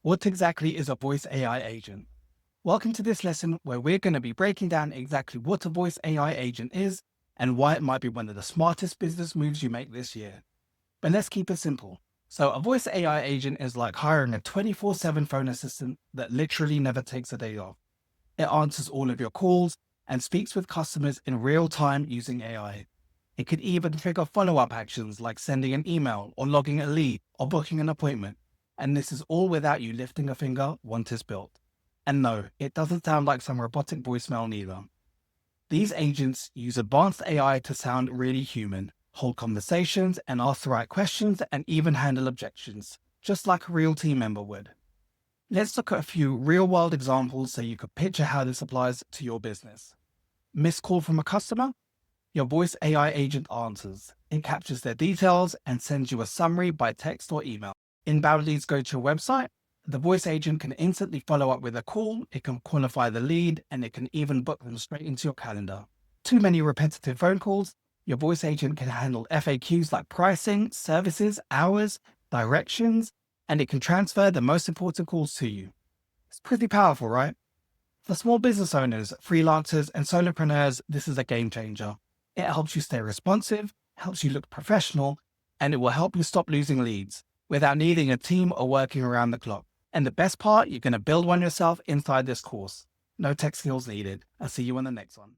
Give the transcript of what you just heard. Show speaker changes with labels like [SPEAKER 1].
[SPEAKER 1] What exactly is a voice AI agent? Welcome to this lesson where we're going to be breaking down exactly what a voice AI agent is and why it might be one of the smartest business moves you make this year. But let's keep it simple. So, a voice AI agent is like hiring a 24/7 phone assistant that literally never takes a day off. It answers all of your calls and speaks with customers in real time using AI. It could even trigger follow-up actions like sending an email or logging a lead or booking an appointment. And this is all without you lifting a finger once it's built. And no, it doesn't sound like some robotic voicemail neither. These agents use advanced AI to sound really human, hold conversations and ask the right questions and even handle objections, just like a real team member would. Let's look at a few real-world examples so you could picture how this applies to your business. Missed call from a customer? Your voice AI agent answers. It captures their details and sends you a summary by text or email. Inbound leads go to your website. The voice agent can instantly follow up with a call, it can qualify the lead, and it can even book them straight into your calendar. Too many repetitive phone calls? Your voice agent can handle FAQs like pricing, services, hours, directions, and it can transfer the most important calls to you. It's pretty powerful, right? For small business owners, freelancers, and solopreneurs, this is a game changer. It helps you stay responsive, helps you look professional, and it will help you stop losing leads without needing a team or working around the clock. And the best part, you're going to build one yourself inside this course. No tech skills needed. I'll see you on the next one.